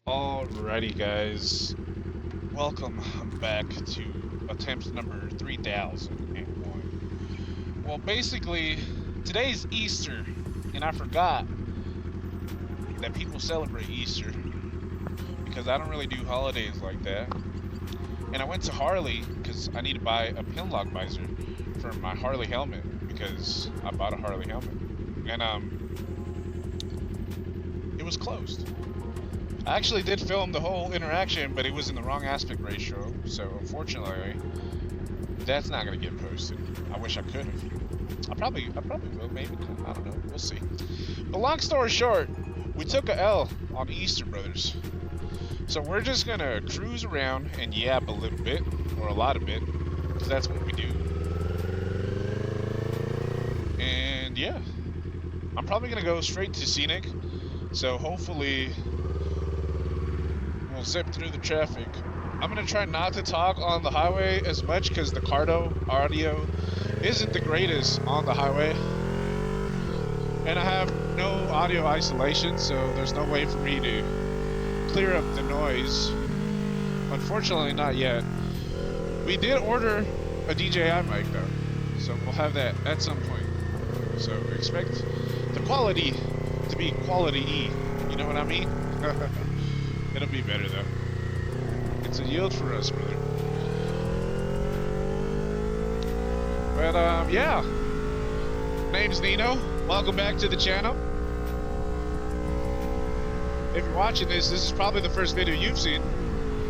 Alrighty, guys. Welcome back to attempt number 3001. Well, basically, today's Easter, and I forgot that people celebrate Easter because I don't really do holidays like that. And I went to Harley because I need to buy a pin lock visor for my Harley helmet because I bought a Harley helmet. And it was closed. I actually did film the whole interaction, but it was in the wrong aspect ratio, so unfortunately, that's not gonna get posted. I wish I could have. I probably will, maybe not. I don't know. We'll see. But long story short, we took a L on Easter Brothers. So we're just gonna cruise around and yap a little bit, or a lot of it, because that's what we do. And yeah, I'm probably gonna go straight to Scenic, so hopefully we'll zip through the traffic. I'm gonna try not to talk on the highway as much because the Cardo audio isn't the greatest on the highway. And I have no audio isolation, so there's no way for me to clear up the noise. Unfortunately, not yet. We did order a DJI mic though, so we'll have that at some point. So expect the quality to be quality E. You know what I mean? It'll be better though. It's a yield for us, brother. But yeah. Name's Nino. Welcome back to the channel. If you're watching this is probably the first video you've seen.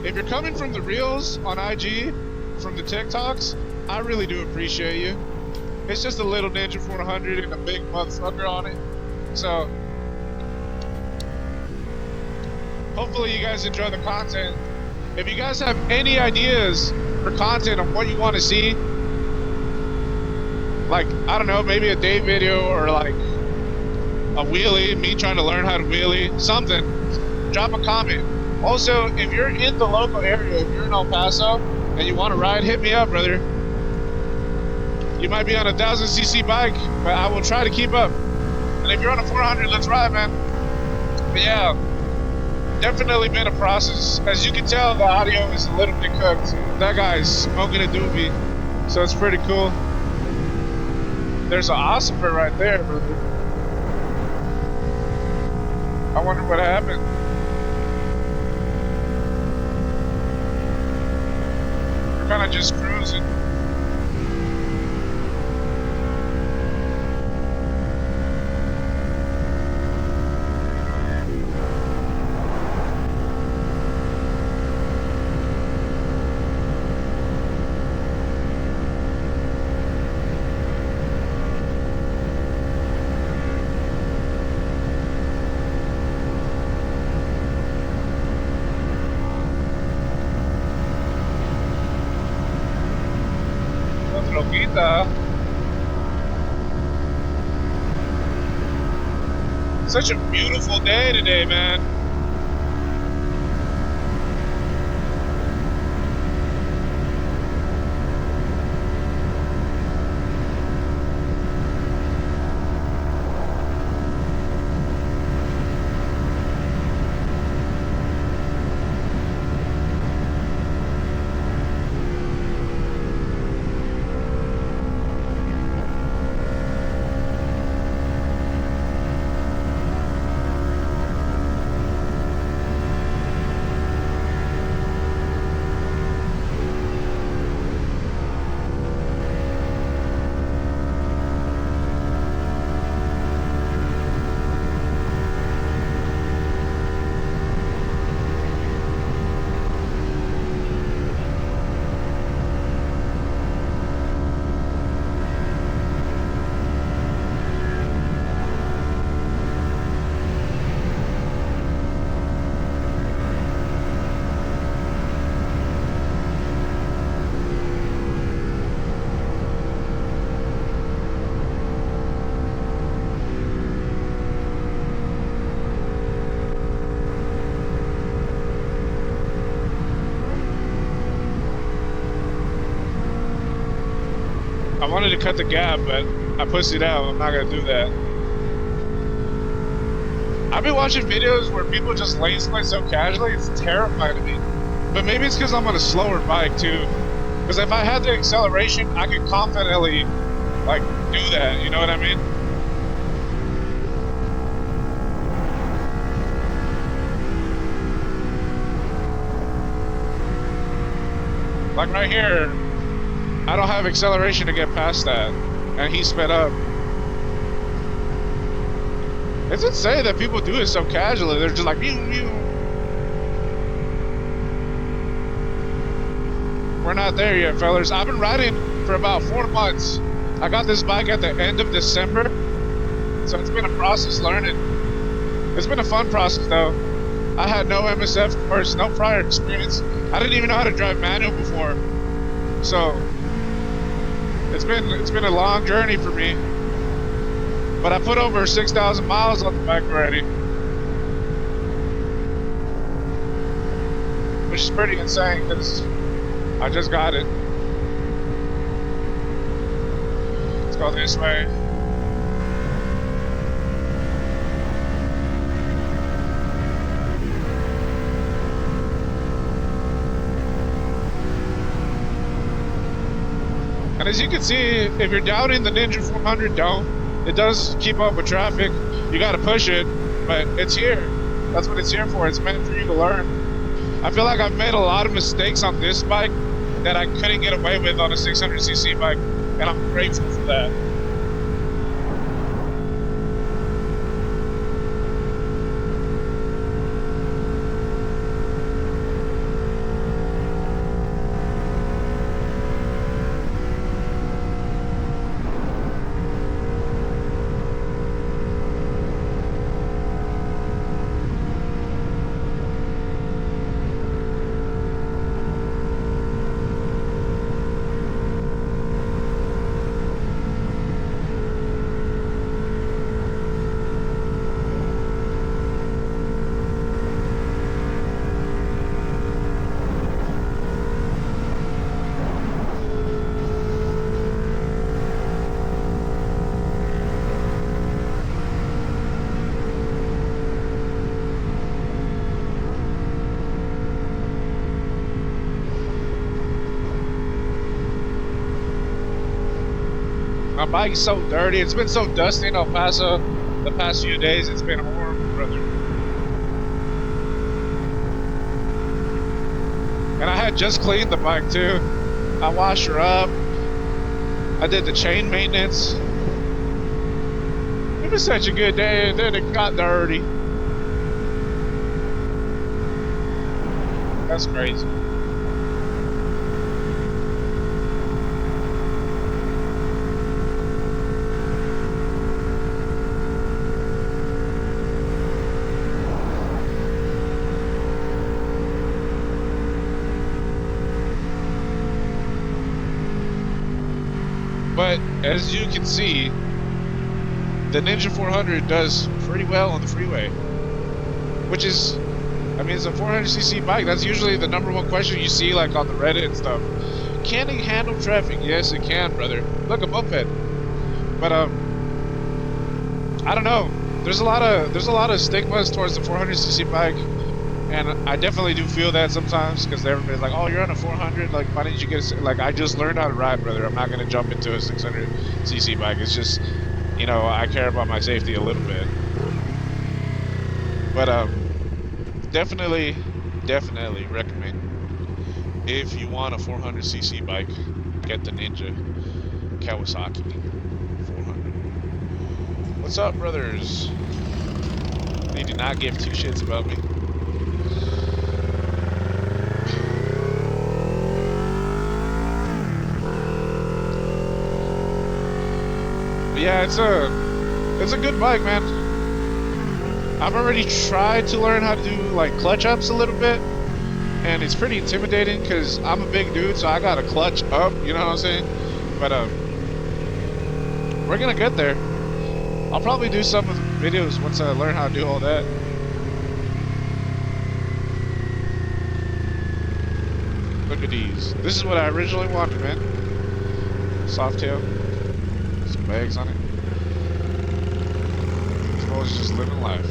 If you're coming from the Reels on IG, from the TikToks, I really do appreciate you. It's just a little Ninja 400 and a big motherfucker on it. So hopefully you guys enjoy the content. If you guys have any ideas for content on what you want to see, like, I don't know, maybe a day video or like a wheelie, me trying to learn how to wheelie, something, drop a comment. Also, if you're in the local area, if you're in El Paso and you want to ride, hit me up, brother. You might be on a 1000cc bike, but I will try to keep up. And if you're on a 400, let's ride, man. But yeah. Definitely been a process. As you can tell, the audio is a little bit cooked. That guy's smoking a doobie, so it's pretty cool. There's an ossifer right there, brother. I wonder what happened. We're kind of just cruising. Such a beautiful day today, man. I wanted to cut the gap, but I pushed it out. I'm not gonna do that. I've been watching videos where people just lane split so casually, it's terrifying to me. But maybe it's because I'm on a slower bike too. Because if I had the acceleration, I could confidently, like, do that, you know what I mean? Like right here, I don't have acceleration to get past that, and he sped up. It's insane that people do it so casually. They're just like, mew, mew. We're not there yet, fellas. I've been riding for about 4 months. I got this bike at the end of December, so it's been a process learning. It's been a fun process though. I had no MSF course, no prior experience. I didn't even know how to drive manual before, so it's been a long journey for me. But I put over 6,000 miles on the bike already, which is pretty insane because I just got it. Let's go this way. And as you can see, if you're doubting the Ninja 400, don't. It does keep up with traffic. You gotta push it, but it's here. That's what it's here for. It's meant for you to learn. I feel like I've made a lot of mistakes on this bike that I couldn't get away with on a 600cc bike, and I'm grateful for that. My bike's so dirty. It's been so dusty in El Paso the past few days. It's been horrible, brother. And I had just cleaned the bike too. I washed her up. I did the chain maintenance. It was such a good day, and then it got dirty. That's crazy. But as you can see, the Ninja 400 does pretty well on the freeway, which is, I mean, it's a 400cc bike. That's usually the #1 question you see, like on the Reddit and stuff. Can it handle traffic? Yes, it can, brother. Look, a moped. But I don't know. There's a lot of stigmas towards the 400cc bike, and I definitely do feel that sometimes because everybody's like, "Oh, you're on a 400. Like, why didn't you get a, like?" I just learned how to ride, brother. I'm not gonna jump into a 600cc bike. It's just, you know, I care about my safety a little bit. But definitely recommend, if you want a 400cc bike, get the Ninja Kawasaki 400. What's up, brothers? They do not give two shits about me. But yeah, it's a good bike, man. I've already tried to learn how to do like clutch ups a little bit, and it's pretty intimidating because I'm a big dude, so I gotta clutch up, you know what I'm saying? But we're gonna get there. I'll probably do some of the videos once I learn how to do all that. Look at these. This is what I originally wanted, man. Softail. Some bags on it. This boy's just living life.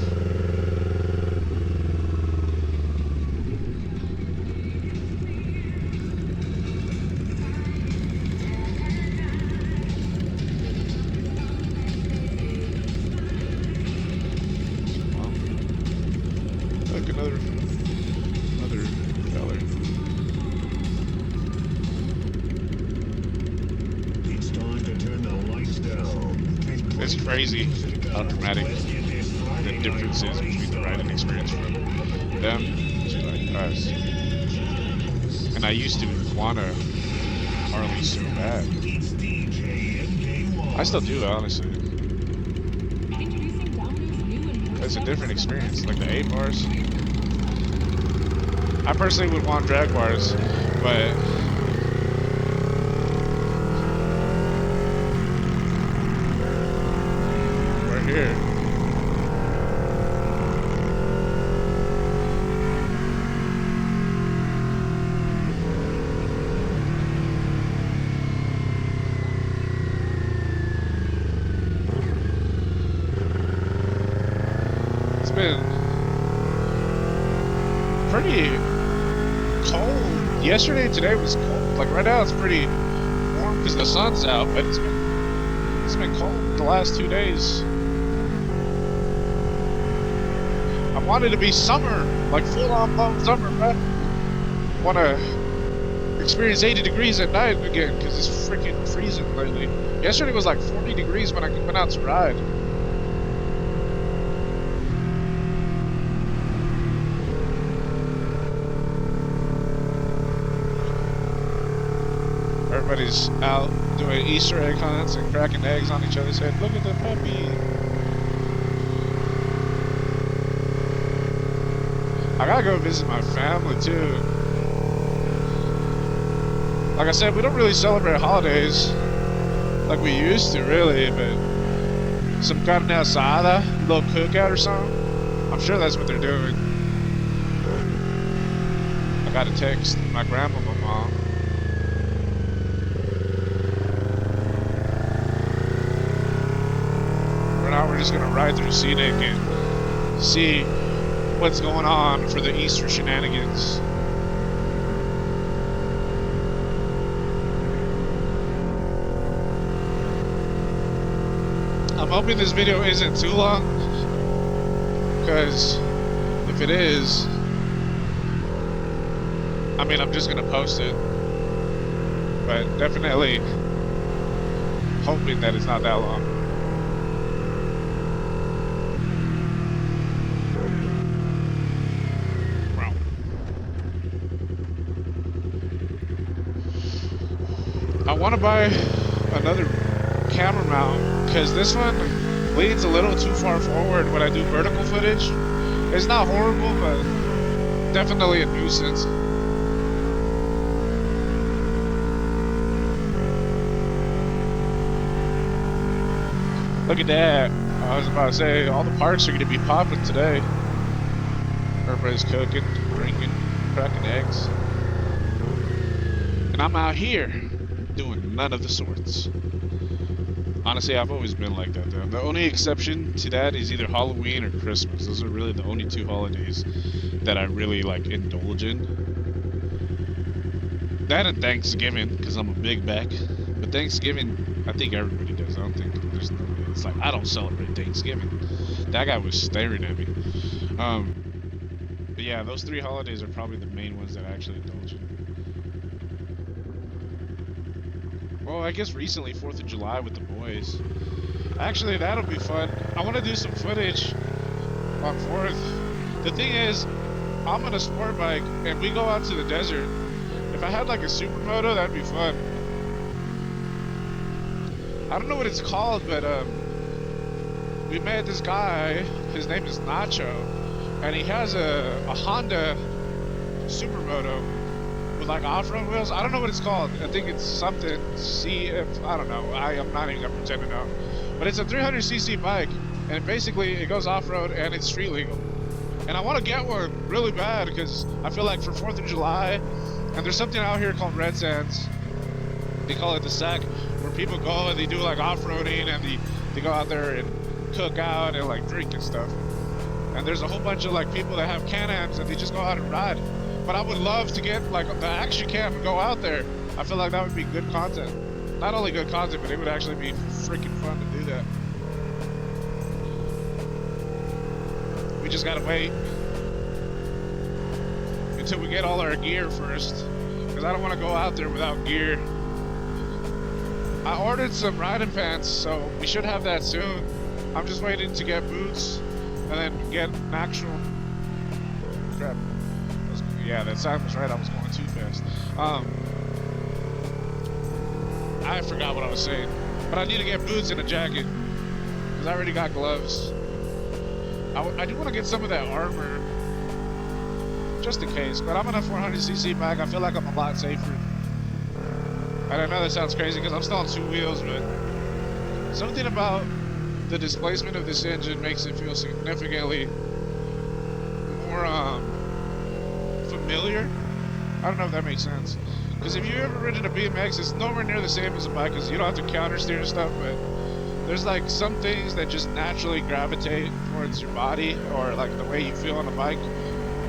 another feller. It's time to turn the lights down. It's crazy how dramatic the difference is between the riding experience from them to like us. And I used to want to Harley so bad. I still do, honestly. It's a different experience, like the 8 bars. I personally would want drag bars, but we're here. It's been pretty cold. Yesterday and today was cold. Like right now it's pretty warm because the sun's out, but it's been cold the last 2 days. I wanted to be summer, like full on summer, but I want to experience 80 degrees at night again because it's freaking freezing lately. Yesterday was like 40 degrees when I went out to ride. Everybody's out doing Easter egg hunts and cracking eggs on each other's head. Look at the puppy. I gotta go visit my family too. Like I said, we don't really celebrate holidays like we used to, really, but some carne asada, a little cookout or something. I'm sure that's what they're doing. I got a text my grandma, my mom. We're just gonna ride through Scenic and see what's going on for the Easter shenanigans. I'm hoping this video isn't too long, because if it is, I mean, I'm just gonna post it, but definitely hoping that it's not that long. I want to buy another camera mount because this one leans a little too far forward when I do vertical footage. It's not horrible, but definitely a nuisance. Look at that. I was about to say, all the parks are going to be popping today. Everybody's cooking, drinking, cracking eggs. And I'm out here doing none of the sorts. Honestly, I've always been like that though. The only exception to that is either Halloween or Christmas. Those are really the only 2 holidays that I really like indulge in. That and Thanksgiving, because I'm a big back. But Thanksgiving, I think everybody does. I don't think there's no, it's like, I don't celebrate Thanksgiving. That guy was staring at me. But yeah, those 3 holidays are probably the main ones that I actually indulge in. Well, I guess recently 4th of July with the boys. Actually, that'll be fun. I want to do some footage on 4th. The thing is, I'm on a sport bike and we go out to the desert. If I had like a supermoto, that'd be fun. I don't know what it's called, but we met this guy. His name is Nacho, and he has a Honda supermoto with like off-road wheels. I don't know what it's called. I think it's something CF. I don't know. I'm not even gonna pretend to know. But it's a 300cc bike, and basically it goes off-road and it's street legal. And I want to get one really bad because I feel like for 4th of July, and there's something out here called Red Sands. They call it the Sack, where people go and they do like off-roading and they go out there and cook out and like drink and stuff. And there's a whole bunch of like people that have Can-Ams and they just go out and ride. But I would love to get like the action cam and go out there. I feel like that would be good content. Not only good content, but it would actually be freaking fun to do that. We just gotta wait. until we get all our gear first, because I don't want to go out there without gear. I ordered some riding pants, so we should have that soon. I'm just waiting to get boots and then get an actual... Crap. Yeah, that sound was right. I was going too fast. I forgot what I was saying. But I need to get boots and a jacket, because I already got gloves. I do want to get some of that armor, just in case. But I'm on a 400cc bike. I feel like I'm a lot safer. And I know that sounds crazy because I'm still on 2 wheels, but something about the displacement of this engine makes it feel significantly more familiar. I don't know if that makes sense. Because if you've ever ridden a BMX, it's nowhere near the same as a bike because you don't have to counter steer and stuff, but there's like some things that just naturally gravitate towards your body or like the way you feel on a bike.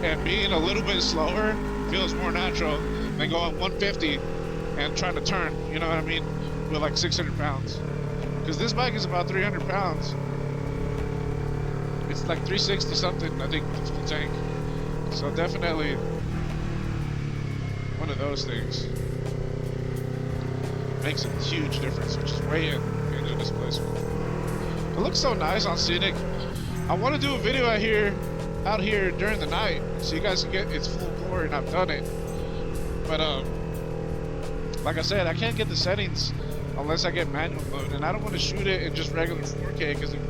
And being a little bit slower feels more natural than going 150 and trying to turn, you know what I mean, with like 600 pounds. Because this bike is about 300 pounds. It's like 360 something, I think, with the full tank. So definitely one of those things. Makes a huge difference, which is way in the displacement. It looks so nice on Scenic. I want to do a video out here during the night, so you guys can get its full glory, and I've done it. But like I said, I can't get the settings unless I get manual mode, and I don't want to shoot it in just regular 4K because it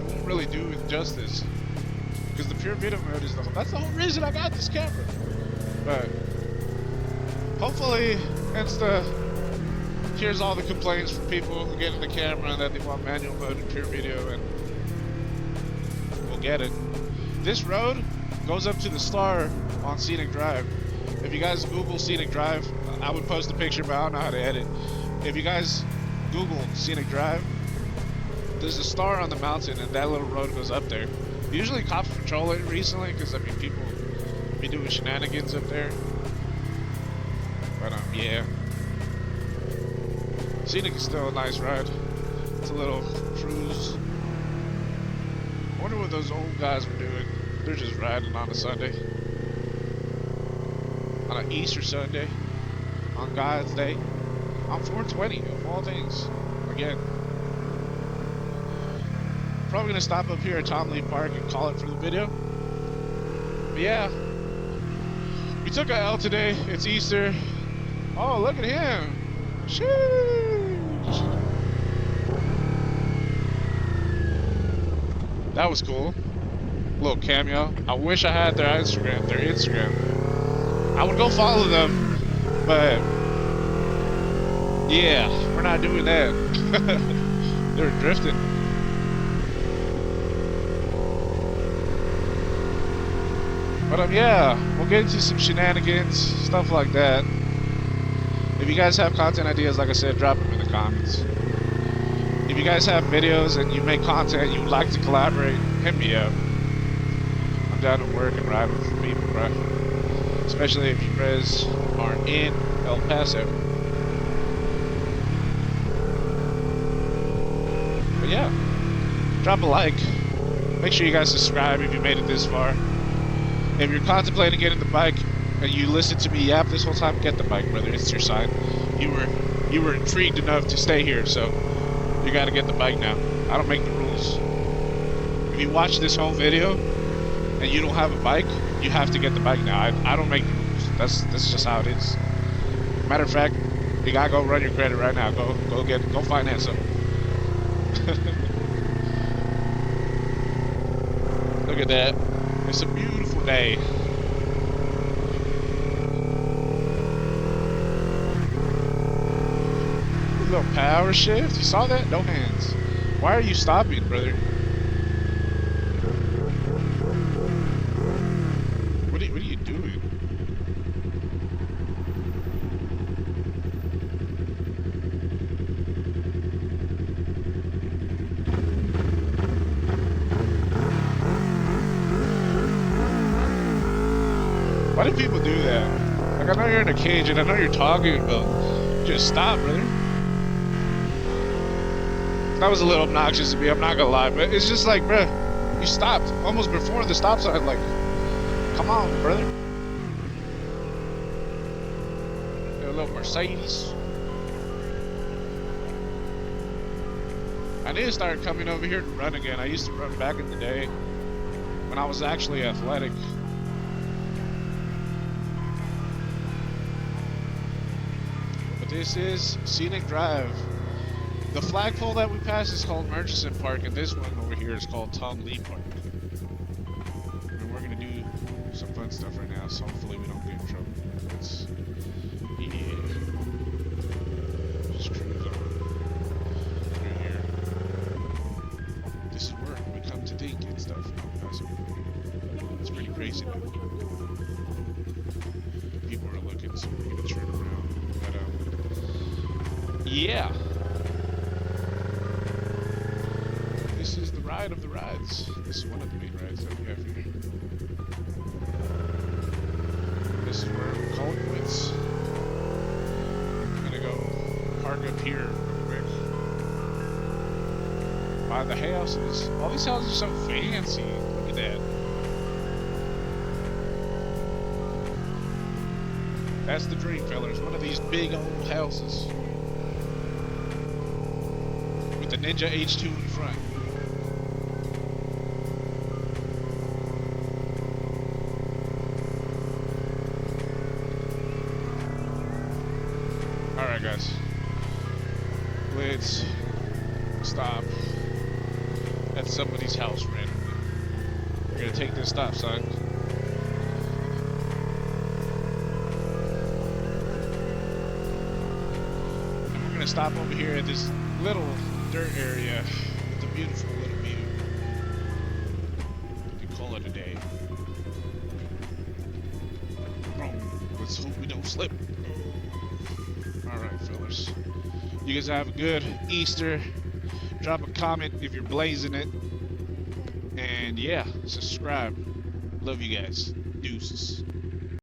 won't really do it justice. Because the pure video mode is that's the whole reason I got this camera. But hopefully, Insta hears all the complaints from people who get in the camera and that they want manual mode and pure video, and we'll get it. This road goes up to the star on Scenic Drive. If you guys Google Scenic Drive, I would post a picture, but I don't know how to edit. If you guys Google Scenic Drive, there's a star on the mountain, and that little road goes up there. Usually cops patrol it recently, because I mean people be doing shenanigans up there. But yeah. Scenic is still a nice ride. It's a little cruise. I wonder what those old guys were doing. They're just riding on a Sunday. On an Easter Sunday. On God's Day. On 420, of all things. Again. Probably gonna stop up here at Tom Lee Park and call it for the video. But yeah. We took a L today. It's Easter. Oh, look at him. Sheesh. That was cool. Little cameo. I wish I had their Instagram. I would go follow them, but yeah, we're not doing that. They were drifting. But yeah, we'll get into some shenanigans, stuff like that. If you guys have content ideas, like I said, drop them in the comments. If you guys have videos and you make content you would like to collaborate, hit me up. I'm down to work and ride with people, bro. Especially if you guys are in El Paso. But yeah, drop a like. Make sure you guys subscribe if you made it this far. If you're contemplating getting the bike and you listen to me yap this whole time, get the bike, brother. It's your sign. You were intrigued enough to stay here, so you gotta get the bike now. I don't make the rules. If you watch this whole video and you don't have a bike, you have to get the bike now. I don't make the rules. That's just how it is. Matter of fact, you gotta go run your credit right now. Go finance them. Look at that. It's a beautiful day. Little power shift. You saw that? No hands. Why are you stopping, brother? What are you doing? Why do people do that? Like, I know you're in a cage and I know you're talking, but just stop, brother. That was a little obnoxious to me, I'm not gonna lie, but it's just like, bruh, you stopped almost before the stop sign, like, come on, brother. little Mercedes. I need to start coming over here to run again. I used to run back in the day when I was actually athletic. But this is Scenic Drive. The flagpole that we passed is called Murchison Park, and this one over here is called Tom Lee Park. And we're gonna do some fun stuff right now, so hopefully we don't get in trouble. Let's, yeah, just cruise on right here. This is where we come to think and stuff. It's pretty crazy, man. People are looking, so we're gonna turn around. But yeah. This is the ride of the rides. This is one of the main rides that we have here. This is where we call it quits. I'm gonna go park up here real quick. By the houses. All these houses are so fancy. Look at that. That's the dream, fellas. One of these big old houses. With the Ninja H2 in front. Alright guys, let's stop at somebody's house randomly. We're gonna take this stop sign. And we're gonna stop over here at this little dirt area with a beautiful little view. We can call it a day. Let's hope we don't slip. Alright, fellas. You guys have a good Easter. Drop a comment if you're blazing it. And yeah, subscribe. Love you guys. Deuces.